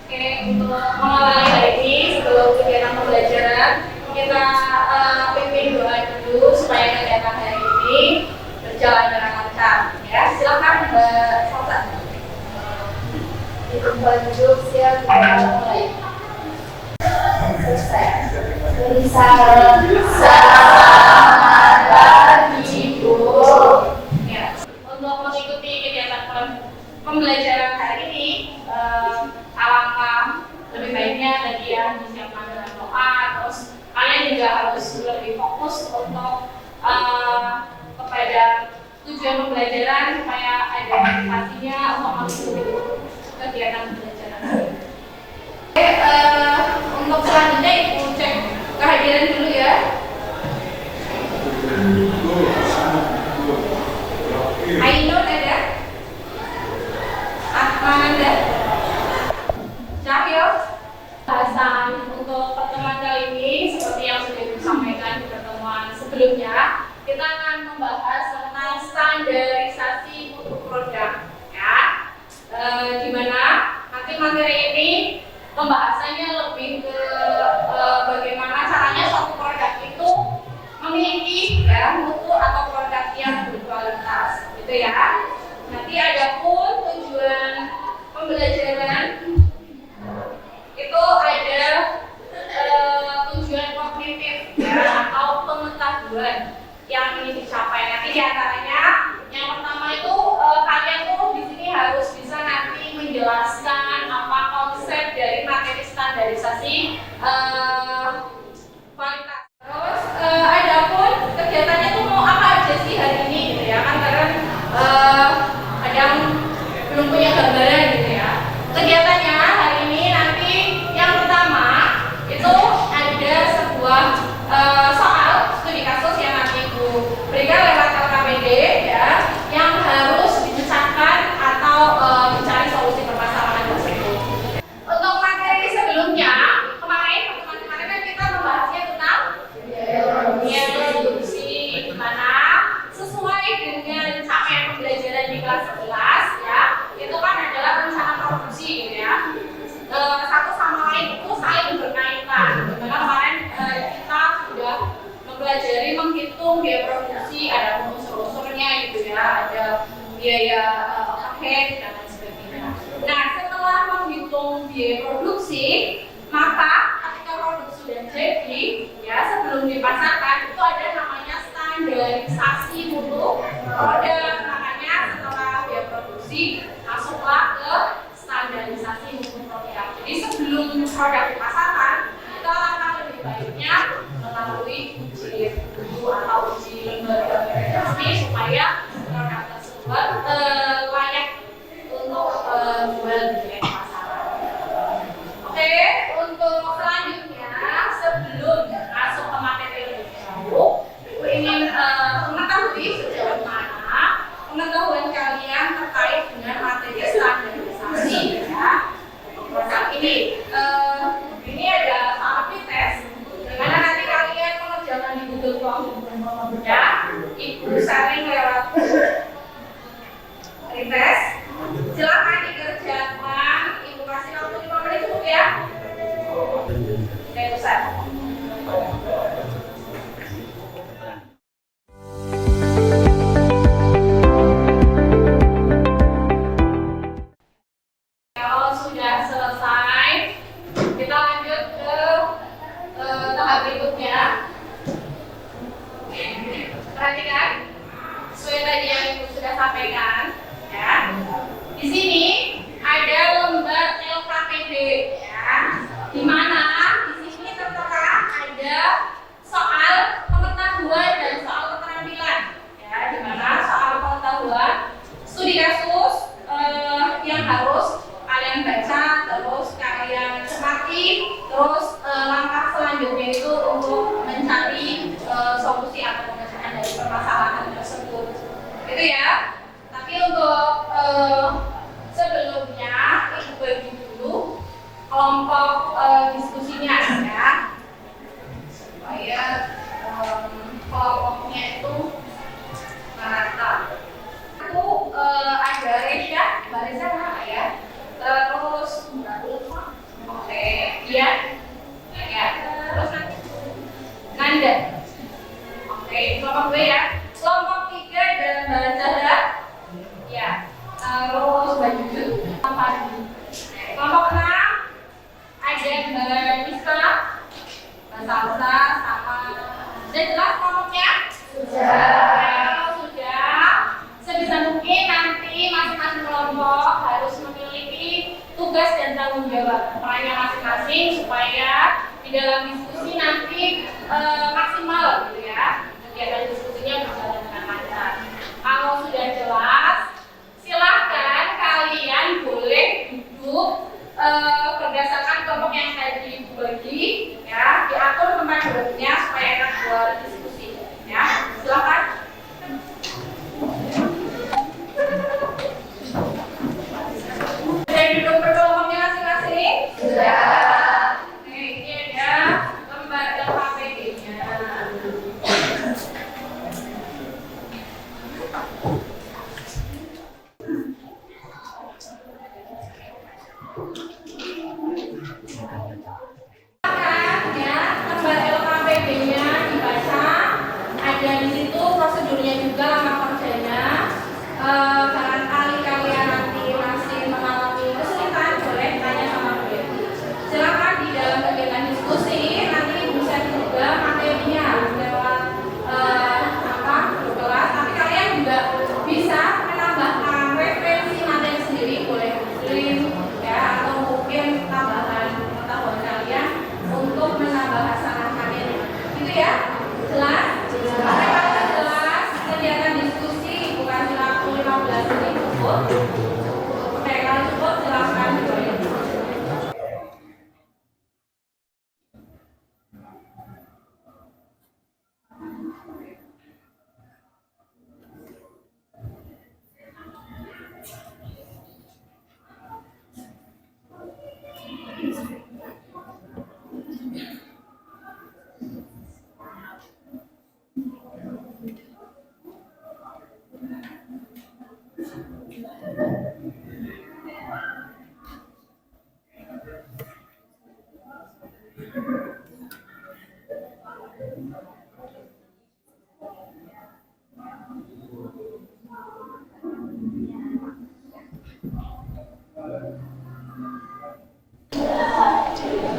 Oke, untuk mengawali hari ini sebelum kegiatan pembelajaran kita pimpin doa dulu supaya kegiatan hari ini berjalan dengan lancar. Ya, silakan Mbak Salsa. Duduk siap mulai. Selamat pagi Bu. Ya, untuk mengikuti kegiatan pembelajaran hari ini, alangkah lebih baiknya tadi ya disiapkan dengan doa, terus kalian juga harus lebih fokus untuk kepada tujuan pembelajaran supaya ada motivasinya untuk mengikuti kegiatan pembelajaran hari ini. Untuk selanjutnya Ibu cek kehadiran dulu ya. Ainun ada? Ahmad ada? Cahyo? Bahasan untuk pertemuan kali ini seperti yang sudah disampaikan di pertemuan sebelumnya, kita akan membahas tentang standarisasi mutu produk ya. Dimana nanti materi ini pembahasannya lebih ke bagaimana caranya suatu produk itu memiliki ya mutu atau produk yang berkualitas, gitu ya. Nanti ada pun tujuan pembelajaran itu ada tujuan kognitif ya, atau pengetahuan yang ingin dicapai. Nanti diantaranya yang pertama itu kalian tuh di sini harus bisa nanti menjelaskan apa konsep dari materi standarisasi kualitas. Terus ada pun kegiatannya tuh mau apa aja sih hari ini gitu ya kan, karena kadang belum punya gambaran gitu ya. Kegiatannya hari ini nanti yang pertama itu ada sebuah soal studi kasus yang nanti Ibu berikan lewat LKPD ya, yang harus dipecahkan atau mencari solusi permasalahan tersebut. Untuk materi sebelumnya pertemuan kemarin kan kita membahasnya tentang biaya produksi, di mana sesuai dengan capaian pembelajaran di kelas 11 ya, itu kan adalah rencana produksi gitu ya. Satu sama lain itu saling berkaitan. Dimana kemarin kita sudah mempelajari menghitung biaya produksi, ada unsur-unsurnya gitu ya, ada biaya overhead dan lain sebagainya. Nah, setelah menghitung biaya produksi, maka ketika produk sudah jadi ya, sebelum dipasarkan itu ada namanya standarisasi mutu produk. Makanya setelah biaya produksi masuklah ke standarisasi mutu produk. Jadi sebelum produk dipasarkan, kita akan lebih baiknya melalui uji mutu atau uji lembaga verifikasi supaya produk tersebut layak untuk jual di pasaran. Oke, untuk selanjutnya sebelum masuk ke materi lebih jauh, Ibu ingin mengetahui sejauh mana pengetahuan kalian terkait dengan materi standarisasi ya produk ini. Ini ada soal tes di mana nanti kalian mengerjakan di Google Form ya. Ibu sharing lewat tes. Silakan dikerjakan. Ibu kasih waktu 5 menit cukup ya. Oke, Ustaz. Kalau sudah selesai, kita lanjut ke tahap berikutnya. Perhatikan, sesuai tadi yang Ibu sudah sampaikan, ya. Di sini ada lembar LKPD, ya, di mana di sini tertera ada soal pengetahuan dan soal keterampilan, ya, di mana soal pengetahuan studi kasus yang harus kalian baca, terus kalian cermati, terus langkah selanjutnya itu untuk mencari solusi atau pemecahan dari permasalahan tersebut, gitu ya. Tapi untuk sebelumnya Ibu bagi dulu kelompok diskusinya ya, supaya kelompoknya itu merata. Aku ada Resya, Mbak Reza ya, terus Mbak Ulfa, perannya masing-masing supaya di dalam diskusi nanti maksimal gitu ya, kegiatan diskusinya berjalan dengan lancar. Kalau sudah jelas, silahkan kalian boleh duduk berdasarkan kelompok yang tadi dibagi ya, diatur tempat duduknya supaya enak buat diskusi ya. Silahkan. Sudah duduk berkelompoknya masing-masing? Sudah. Nih, ini ada lembar LKPD-nya. Barangkali kalian nanti masih mengalami kesulitan, boleh tanya sama beliau. Silakan di dalam kegiatan diskusi nanti bisa juga materinya lewat kelas, tapi kalian juga bisa menambahkan referensi materi sendiri, boleh link ya, atau mungkin tambahan pengetahuan kalian untuk menambah hasanah kalian. Gitu ya, jelas? Jelas kegiatan diskusi bukan cuma 15 menit cukup. Oke, kalau cukup silahkan join.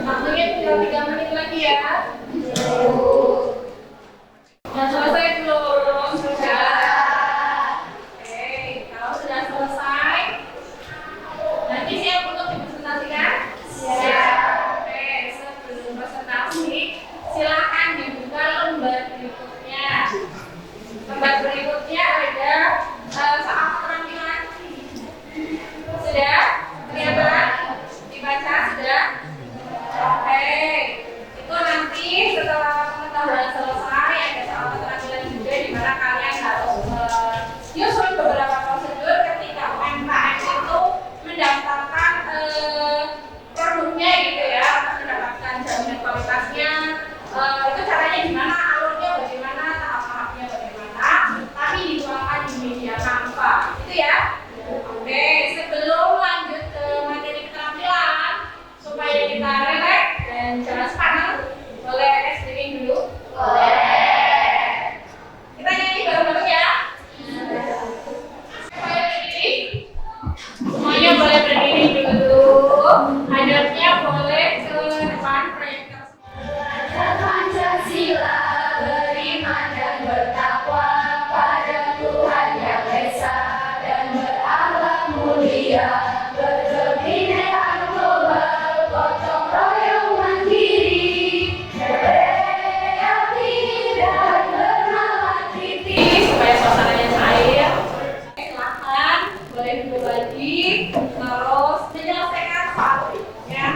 Waktunya tinggal 3 menit lagi ya. Sudah selesai belum? Sudah. Oke, kalau sudah selesai, nanti siap untuk dipresentasikan? Siap. Oke, sebelum presentasi, silakan dibuka lembar berikutnya. Lembar berikutnya ada soal keterampilan. Sudah? Kelihatan? Dibaca sudah? Oke, itu nanti setelah pengetahuan selesai ada soal keterampilan juga di mana kalian harus menyusun beberapa prosedur ketika UMKM itu mendaftarkan produknya gitu ya, untuk mendapatkan jaminan kualitasnya. Itu caranya gimana, alurnya bagaimana, tahap-tahapnya bagaimana, tapi dituangkan di media Canva, itu ya. Oke, sebelum lanjut ke materi keterampilan, supaya kita relax dan jelas panel, boleh streaming dulu? Boleh. Kita nyanyi bareng-bareng ya. Boleh berdiri? Semuanya boleh berdiri dulu. Hadapnya boleh ke depan proyektor. Pancasila beriman dan bertakwa pada Tuhan yang Esa dan berakhlak mulia, berkebinekaan global, gotong royong mandiri, kreatif dan bernalar kritis. Supaya suasananya cair, silahkan boleh duduk lagi, terus menyelesaikan soal ya.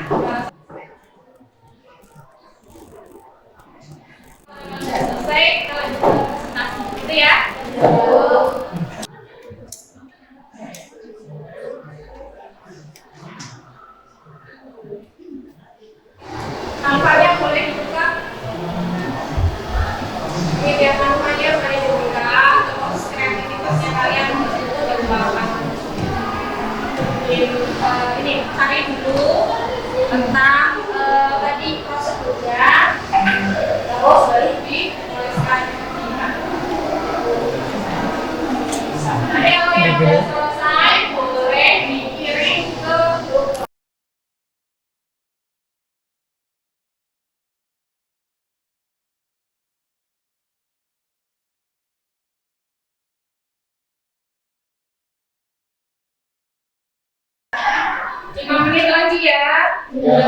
Selesai, kita lanjut ke presentasi gitu ya. Tampaknya boleh dibuka. Ini biar tampaknya boleh dibuka, terus kreativitasnya kalian di situ berkembang. Ini cari dulu tentang tadi prosedurnya, terus baru dituliskan. Nanti kalau yang sudah selesai boleh dikirim ke grup. Lima menit lagi ya. Sudah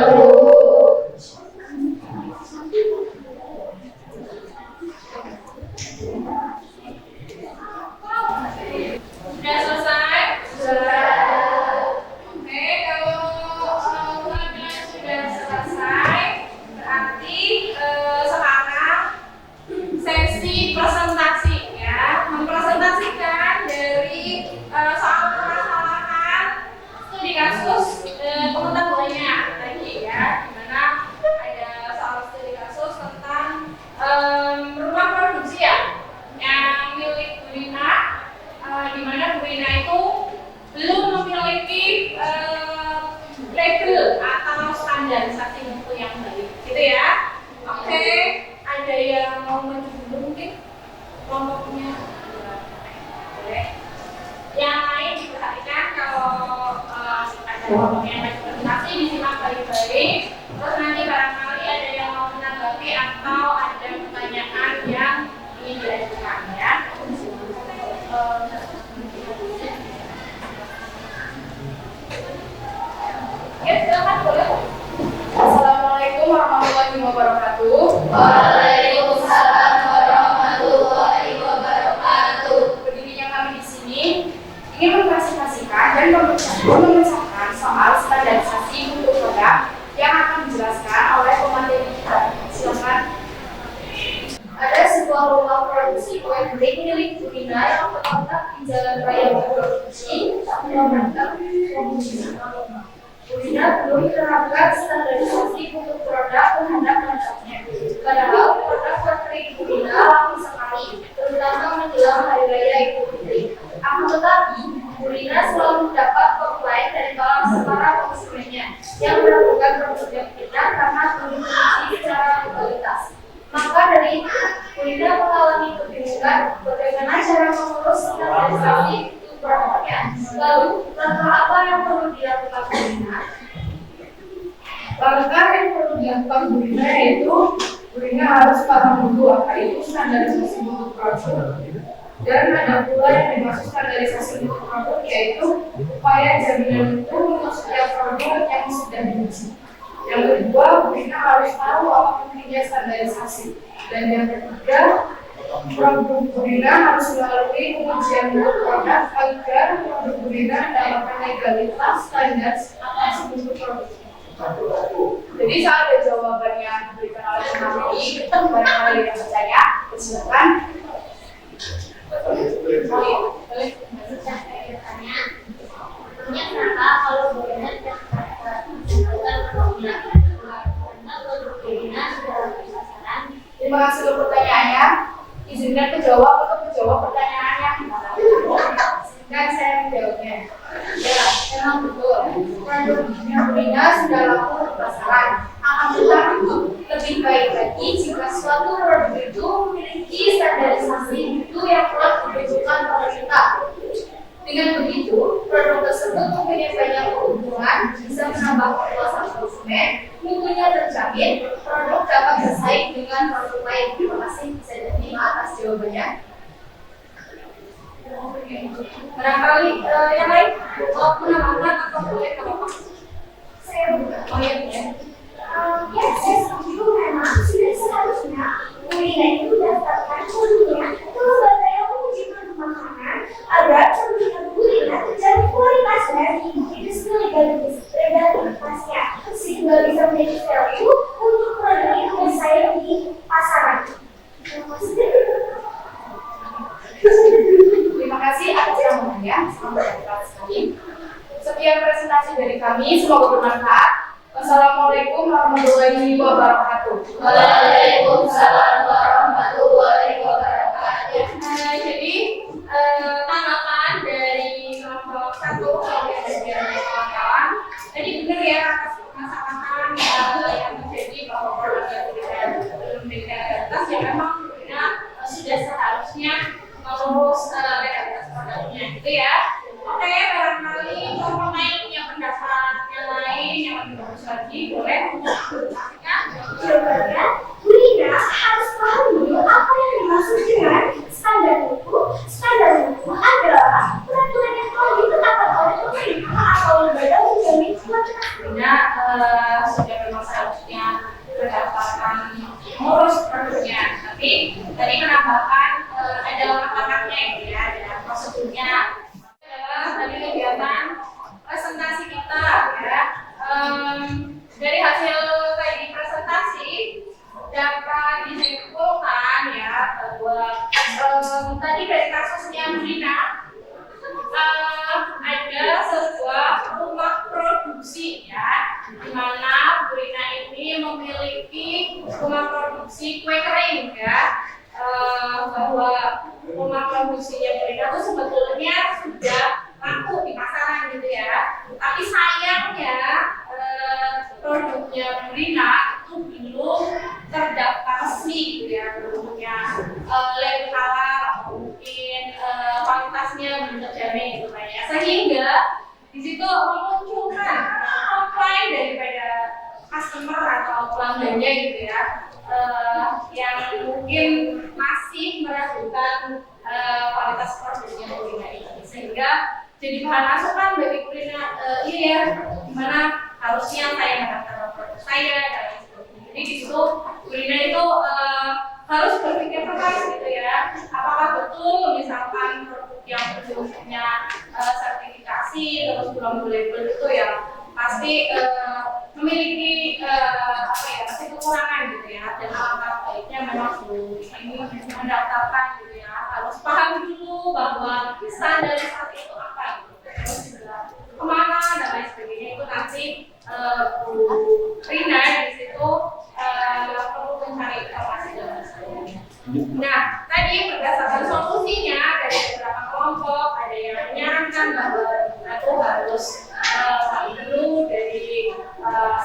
selesai? Oke, kalau pengambilan sudah selesai, berarti sekarang sesi presentasi ya, mempresentasikan dari soal permasalahan studi kasus pengetahuannya tadi ya, dimana ada soal studi kasus tentang rumah produksi ya, yang milik Bu Rina, di mana Bu Rina itu belum memiliki label atau standarisasi mutu yang baik, gitu ya. Oke, ada yang mau maju dulu mungkin kelompoknya? Boleh. Yang lain diperhatikan kalau ada kelompok yang maju presentasi disimak baik-baik. Terus nanti barangkali ada yang mau menanggapi atau ada pertanyaan yang ingin diajukan ya. Ya, silakan boleh. Assalamualaikum warahmatullahi wabarakatuh. Waalaikumsalam warahmatullahi wabarakatuh. Berdirinya kami di sini ingin mempresentasikan dan memecahkan soal standarisasi mutu produk yang akan dijelaskan oleh pemateri kita. Silakan. Ada sebuah rumah produksi kue kering milik Bu Rina yang terletak di Jalan Raya Produksi, Tangerang, Provinsi Sumatera. Bu Rina belum menerapkan standarisasi mutu produk terhadap produknya. Padahal produk kue kering Bu Rina laku sekali, terutama menjelang Hari Raya Idul Fitri. Akan tetapi, Bu Rina selalu mendapat komplain dari para konsumennya yang melakukan produk kita karena belum teruji secara legalitas. Maka dari itu, Bu Rina mengalami kebingungan bagaimana cara mengurus standarisasi untuk produknya. Lalu, langkah apa yang perlu dilakukan Bu Rina? Langkah yang perlu dilakukan Bu Rina yaitu Bu Rina harus paham dulu apa itu standarisasi mutu produk. Dan ada pula yang dimaksud standarisasi mutu produk yaitu upaya jaminan mutu untuk setiap produk yang sudah diuji. Yang kedua, Bu Rina harus tahu apa pentingnya standarisasi. Dan yang ketiga, produk Bu Rina harus melalui pengujian mutu produk agar produk Bu Rina mendapatkan legalitas standar atas mutu produk. Jadi saat ada jawabannya diberikan oleh pemateri, barangkali yang percaya, silakan. Kenapa kalau Bu Rina tidak Terima kasih untuk pertanyaannya. Izinkan menjawab untuk menjawab pertanyaannya. Dan saya menjawabnya. Ya, memang betul. Produknya Bu Rina sudah laku di pasaran. Akan tetapi lebih baik lagi jika suatu produk itu memiliki standarisasi mutu yang telah ditentukan pemerintah. Dengan begitu, produk tersebut mempunyai banyak keuntungan, bisa menambah kepuasan konsumen, mutunya terjamin, produk dapat bersaing dengan produk lain. Terima kasih, bisa diterima atas jawabannya. Barangkali yang lain, menambahkan atau boleh apa? Saya bukan. Oh ya. Ya, saya setuju. Memang sudah seharusnya Bu Rina itu daftarkan produknya ke lembaga yang menguji produk makanan agar produk Bu Rina terjamin kualitasnya diuji legalitasnya sehingga bisa menjadi value untuk produk itu bersaing di pasaran. Terima kasih atas sambutannya, sangat bermanfaat sekali. Sekian presentasi dari kami, semoga bermanfaat. Wassalamualaikum warahmatullahi wabarakatuh. Waalaikumsalam warahmatullahi wabarakatuh. Jadi tanggapan dari kelompok 1 yang ada di kawan-kawan. Jadi benar ya masalahkan yang terjadi bahwa produk yang belum legalitas ya memang sudah seharusnya mengurus legalitas produknya gitu ya. Oke, barangkali kelompok lain punya pendapat yang lain yang lebih bagus lagi, boleh menyampaikan. Jawabannya, Bu Rina harus paham dulu apa yang dimaksud dengan standar mutu. Standar mutu adalah peraturan yang telah ditetapkan oleh pemerintah atau lembaga menjamin kualitas. Nah, dapat disimpulkan ya bahwa tadi dari kasusnya Brina ada sebuah rumah produksi ya, di mana Brina ini memiliki rumah produksi kue kering ya, bahwa rumah produksinya Brina itu sebetulnya sudah laku di pasaran gitu ya, tapi sayangnya produknya Brina itu belum terdaftar resmi gitu ya, belum punya label halal atau mungkin kualitasnya belum terjamin gitu ya, sehingga di situ memunculkan komplain daripada customer atau pelanggannya gitu ya, yang mungkin masih meragukan kualitas produknya Brina ini, sehingga jadi bahan masukan bagi Brina, iya gimana harusnya saya mendaftarkan produk saya dan lain sebagainya. Jadi di situ Brina itu harus berpikir keras gitu ya, apakah betul misalkan produk yang belum punya sertifikasi terus belum label itu ya pasti memiliki pasti kekurangan gitu ya, dan alangkah baiknya memang ini mendaftarkan gitu ya, harus paham dulu bahwa standarisasi itu apa gitu, terus juga kemana dan lain sebagainya, itu nanti Rina di situ perlu mencari informasi dan lain sebagainya. Nah, tadi berdasarkan solusinya dari beberapa kelompok, ada yang menyarankan bahwa itu harus dulu dari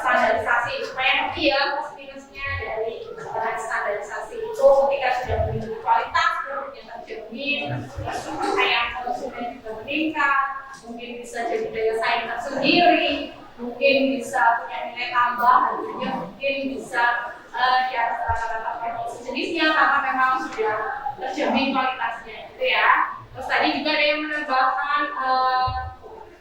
standarisasi supaya nanti ya plus-minusnya dari standarisasi itu ketika sudah memiliki kualitas produk yang terjamin, kepercayaan konsumen juga meningkat, mungkin bisa jadi daya saing tersendiri, mungkin bisa punya nilai tambah, harganya mungkin bisa di atas rata-rata produk sejenisnya karena memang sudah terjamin kualitasnya gitu ya. Terus tadi juga ada yang menambahkan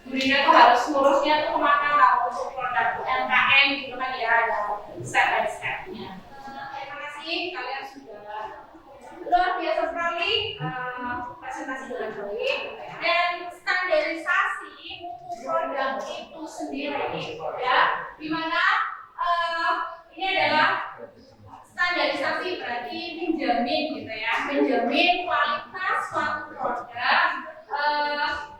Brina tuh harus ngurusnya tuh kemana kalau untuk produk UMKM gitu kan ya, ada step by step-nya. Terima kasih, kalian sudah luar biasa sekali presentasi dengan baik, dan standarisasi mutu produk itu sendiri ya, dimana ini adalah standarisasi berarti menjamin gitu ya, menjamin kualitas suatu produk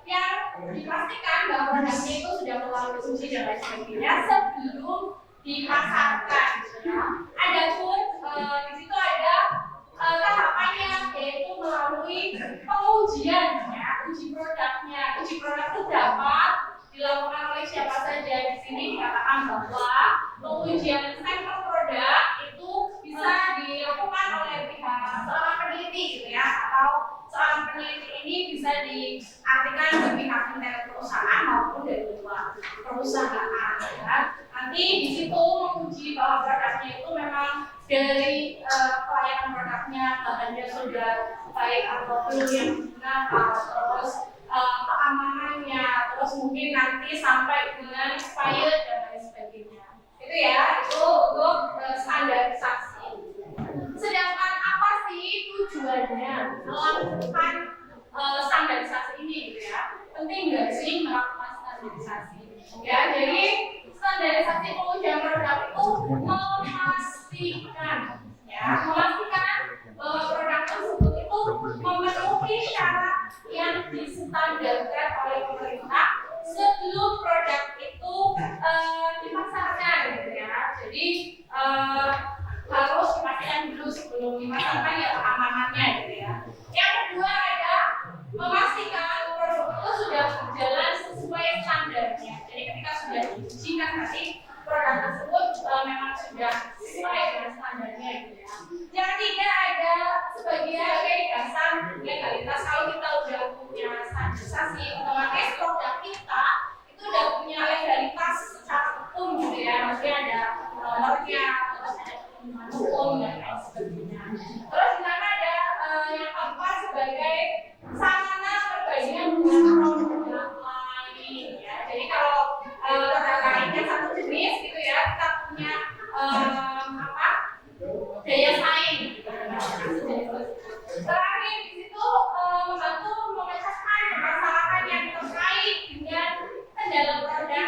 yang dipastikan bahwa produknya itu sudah melalui uji dan lain sebagainya sebelum dipasarkan gitu ya. Adapun di situ ada tahapannya, yaitu melalui pengujian ya, uji produknya. Uji produk itu dapat dilakukan oleh siapa saja. Di sini dikatakan bahwa pengujian sampel produk itu bisa dilakukan oleh pihak seorang peneliti gitu ya, atau seorang peneliti ini bisa diartikan di pihak internal perusahaan maupun dari luar perusahaan ya. Nanti di situ menguji bahwa produknya itu memang dari kelayakan produknya, bahannya sudah baik atau belum yang digunakan, terus keamanannya, terus mungkin nanti sampai dengan expired dan lain sebagainya. Itu ya, itu untuk standarisasi. Sedangkan apa sih tujuannya melakukan standarisasi ini gitu ya? Penting nggak sih melakukan standarisasi? Ya, jadi standarisasi pengujian produk itu memastikan bahwa produk tersebut itu memenuhi syarat yang distandarkan oleh pemerintah sebelum produk itu dipasarkan gitu ya. Jadi harus dipastikan dulu sebelum dipasarkan ya keamanannya gitu ya. Yang kedua ada memastikan produk itu sudah berjalan sesuai standarnya. Jadi ketika sudah diujikan nanti produk tersebut memang sudah sesuai dengan standarnya gitu ya. Yang ketiga ada sebagai dasar legalitas. Kalau kita udah punya standarisasi, otomatis produk kita itu udah punya legalitas secara hukum gitu ya. Maksudnya ada nomornya, terus ada ketentuan hukum dan lain sebagainya. Terus di sana ada yang keempat sebagai sarana perbandingan dengan produk lain ya. Jadi kalau produk lainnya satu jenis gitu ya, kita punya daya saing gitu. Terakhir di situ membantu memecahkan permasalahan yang terkait dengan kendala produk ya.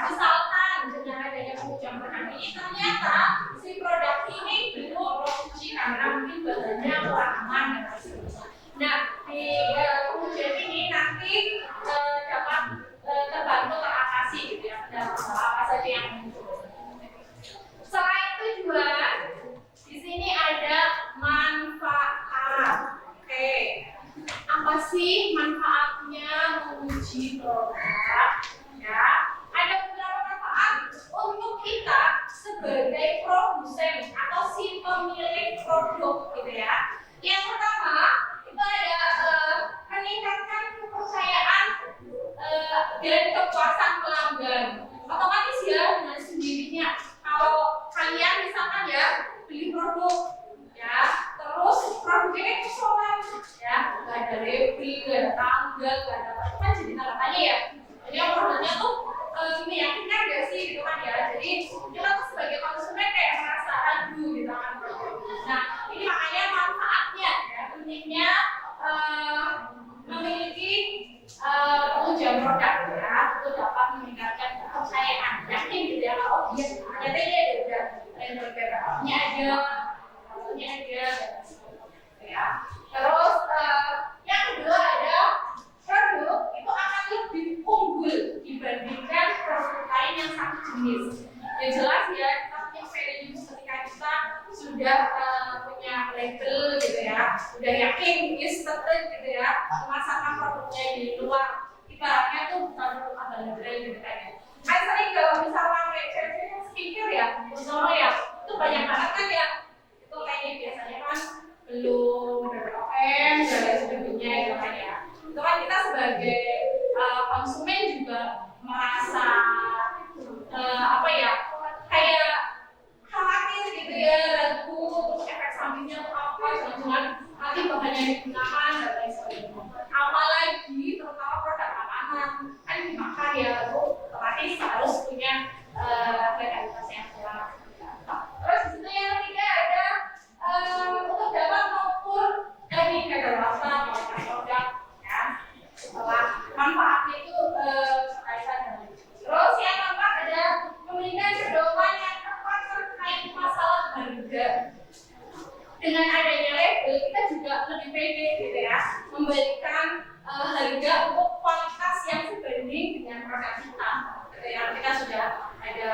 Misalkan dengan adanya pengujian produk ini ternyata si produk ini belum dana, pelayanan, dan lain sebagainya. Nah, di pengujian ini nanti dapat terbantu teratasi gitu ya, dan apa saja yang muncul. Selain tujuan, di sini ada manfaat. Oke, apa sih manfaatnya menguji produk? Ya, ada beberapa manfaat untuk kita sebagai produsen atau si pemilik produk, gitu ya. Yang pertama, itu ada meningkatkan kepercayaan dan kepuasan pelanggan. Otomatis ya dengan sendirinya. Kalau kalian misalkan ya beli produk ya, terus produknya kosongan ya, nggak ada label, nggak ada tanggal, nggak ada apa, kan jadi tanda tanya ya. Jadi produknya tuh meyakinkan nggak sih gitu kan ya. Jadi kita tuh sebagai konsumen kayak merasa ragu gitu kan. Nah ini makanya manfaatnya ya, pentingnya memiliki pengujian produk ya, itu dapat meningkatkan kepercayaan, yakin gitu ya, kalau dia ternyata dia ada beberapa ada ya. Terus yang kedua ada produk itu akan lebih unggul dibandingkan produk lain yang satu jenis. Yang jelas ya, kita punya value ketika kita sudah punya label gitu ya, udah yakin is certain gitu ya, memasarkan produknya di luar, ibaratnya tuh bukan produk abal-abal gitu kan ya. Kan sering kalau misalnya mereka speaker ya, contoh ya, itu banyak banget kan ya, itu kayaknya biasanya kan belum BPOM dan lain sebagainya gitu kan ya. Itu kan kita sebagai konsumen juga merasa apa ya, kayak khawatir gitu ya, ragu terus efek sampingnya tuh apa, jangan-jangan nanti bahannya digunakan dan lain sebagainya. Apalagi terutama produk makanan kan dimakan ya, itu otomatis harus punya legalitas yang jelas. Terus di situ yang ketiga ada untuk dapat mengukur dari kedaulatan produk ya, setelah manfaatnya itu berkaitan dengan itu. Terus yang keempat ada memberikan pedoman yang tepat terkait masalah harga. Dengan adanya label kita juga lebih pede gitu ya, memberikan harga untuk kualitas yang sebanding dengan produk kita. Gitu ya, kita sudah ada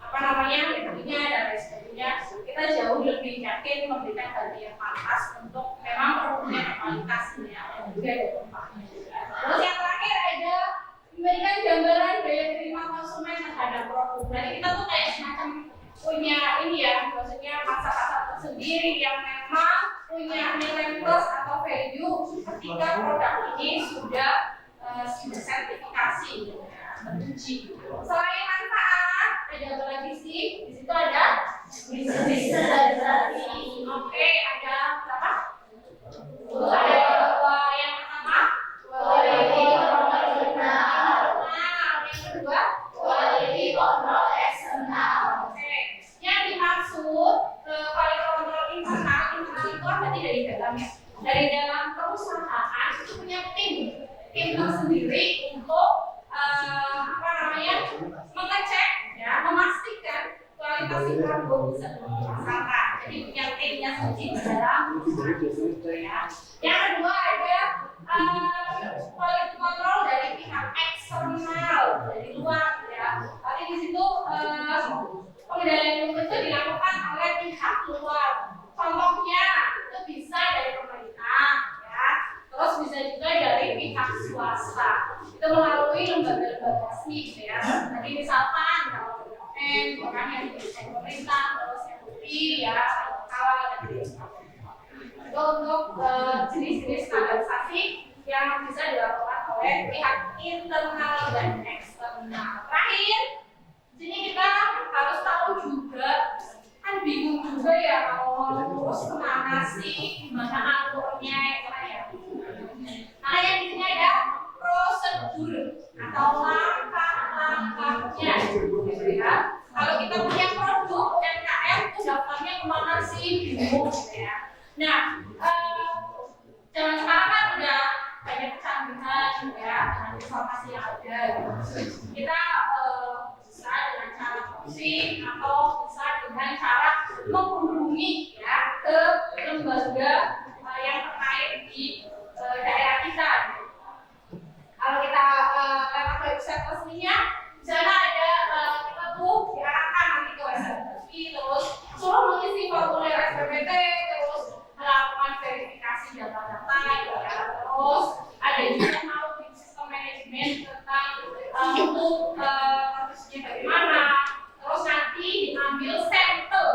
apa namanya labelnya dan lain sebagainya, kita jauh lebih yakin memberikan harga yang pantas untuk memang produknya berkualitas ya, dan juga ada tempatnya juga. Terus yang terakhir ada memberikan gambaran daya terima konsumen terhadap produk. Jadi kita tuh kayak semacam punya ini ya, maksudnya pasar-pasar tersendiri yang memang punya nilai plus atau value ketika produk ini sudah sertifikasi ya, teruji. Selain manfaat, ada apa lagi sih? Di situ ada visualisasi. Oke, ada berapa? Ada dua. Yang pertama, quality control internal. Yang kedua, quality control eksternal. Oke, yang dimaksud quality control internal itu berarti dari dalam ya. Dari dalam perusahaan itu punya tim tersendiri untuk apa namanya, mengecek ya, memastikan kualitas produk bisa dipasarkan. Jadi punya timnya sendiri di dalam perusahaan ya. Yang kedua ada quality control dari pihak eksternal, dari luar ya. Tapi di situ pengendalian itu dilakukan oleh pihak luar. Contohnya itu bisa dari pemerintah ya, terus bisa juga dari pihak swasta. Itu melalui lembaga-lembaga resmi gitu ya. Jadi misalkan kalau orang yang dari pemerintah, terus MUI ya, kawan dan sebagainya. Itu untuk jenis-jenis standarisasi yang bisa dilakukan oleh pihak internal dan eksternal. Terakhir, di sini kita harus tahu juga, kan bingung juga ya kalau terus kemana sih, gimana alurnya ya. Nah yang di sini ada prosedur atau langkah-langkahnya, gitu ya. Kalau kita punya produk UMKM itu daftarnya kemana sih, bingung gitu ya. Nah, zaman sekarang kan udah banyak kecanggihan ya, dengan informasi yang ada. Gitu. Kita bisa dengan cara browsing atau atau bisa dengan cara menghubungi ya ke lembaga yang terkait di daerah kita. Kalau kita lewat website resminya, di sana ada kita tuh diarahkan nanti ke website resmi, terus suruh mengisi formulir SPPT, terus melakukan verifikasi data-data, gitu ya. Terus ada juga mau di sistem manajemen tentang untuk prosesnya bagaimana. Terus nanti diambil sampel,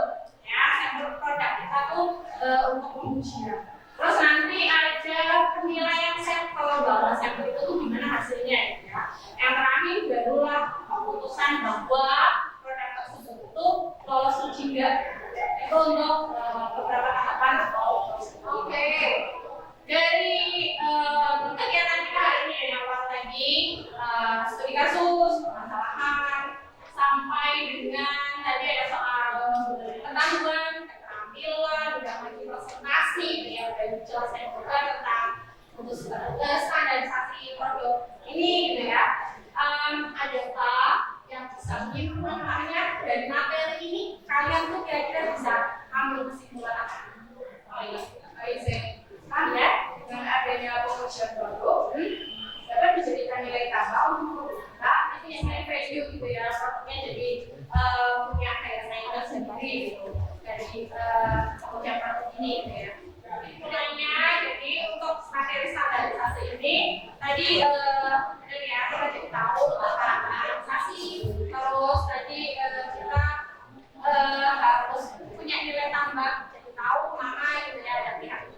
ya sampel produk kita tuh untuk pengujian. Terus nanti ada penilaian sampel, bahwa sampel itu tuh gimana hasilnya, ya. Yang terakhir barulah keputusan bahwa produk tersebut itu lolos uji enggak. Itu untuk beberapa tahapan atau oke. Dari kegiatan kita hari ini yang awal tadi studi kasus, permasalahan, sampai dengan tadi ada soal pengetahuan, keterampilan, udah lagi presentasi, ya udah dijelaskan juga tentang untuk standarisasi produk ini, gitu ya. Adakah yang bisa menyimpulkannya dari materi ini? Kalian tuh kira-kira bisa ambil kesimpulan apa? Oh iya, ya, dengan adanya pengujian baru, dapat dijadikan nilai tambah untuk kita. Itu yang nilai value gitu ya, produknya jadi punya kayak saingan sendiri gitu dari pengujian produk ini, gitu ya. Kemudiannya, jadi untuk materi standarisasi ini tadi ya kita jadi tahu tentang standarisasi, terus tadi kita harus punya nilai tambah, jadi tahu mana gitu ya, ada pihak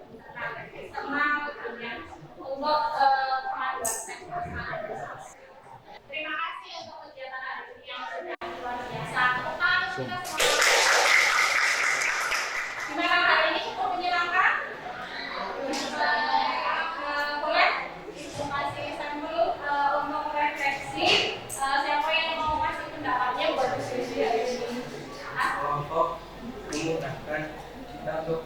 eksternal, kemudian untuk pengaduan sektor standarisasi. Terima kasih untuk kegiatan hari ini yang sudah luar biasa. Tepuk tangan kita semua. Gimana hari ini cukup menyenangkan? Boleh Ibu kasih sampel untuk refleksi. Siapa yang mau kasih pendapatnya buat diskusi hari ini? Kelompok memudahkan kita untuk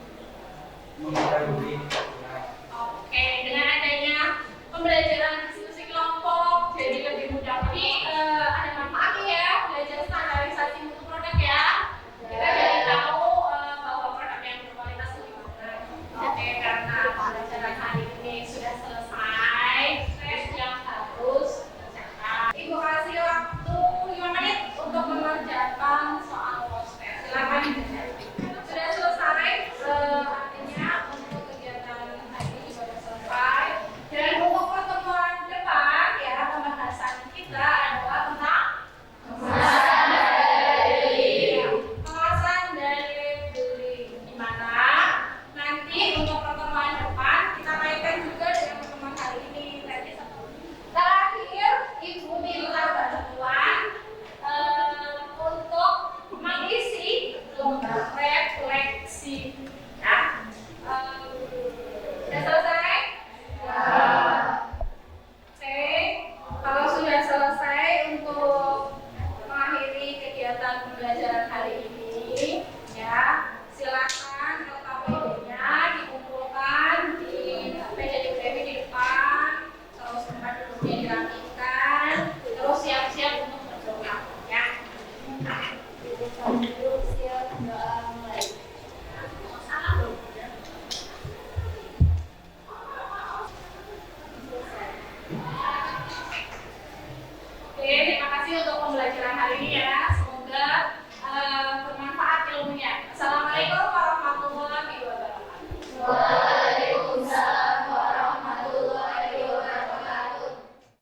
mengetahui. Oke, dengan adanya pembelajaran diskusi kelompok jadi lebih mudah. Jadi ada manfaatnya ya belajar standarisasi mutu produk ya. Kita jadi tahu bahwa produk yang berkualitas itu gimana. Oke, karena pembelajaran hari ini sudah selesai, stres yang harus dikerjakan. Ibu kasih waktu 5 menit untuk mengerjakan soal poster. Silakan Ibu. Sudah selesai, artinya untuk kegiatan hari ini sudah selesai. Dan untuk pertemuan depan ya, pembahasan kita adalah tentang pengawasan dari beli, di mana nanti untuk pertemuan depan kita kaitkan juga dengan pertemuan hari ini. Terakhir, Ibu minta bantuan untuk mengisi lembar refleksi. Ya, sudah selesai? Oke, kalau sudah selesai untuk mengakhiri kegiatan pembelajaran hari ini, ya silakan LKPD-nya dikumpulkan di meja diskusi di depan, terus tempat duduknya dirapikan, terus siap-siap untuk berdoa, ya. Siap doa mulai. Salam. Oke, terima kasih untuk pembelajaran hari ini ya. Semoga bermanfaat ilmunya. Assalamualaikum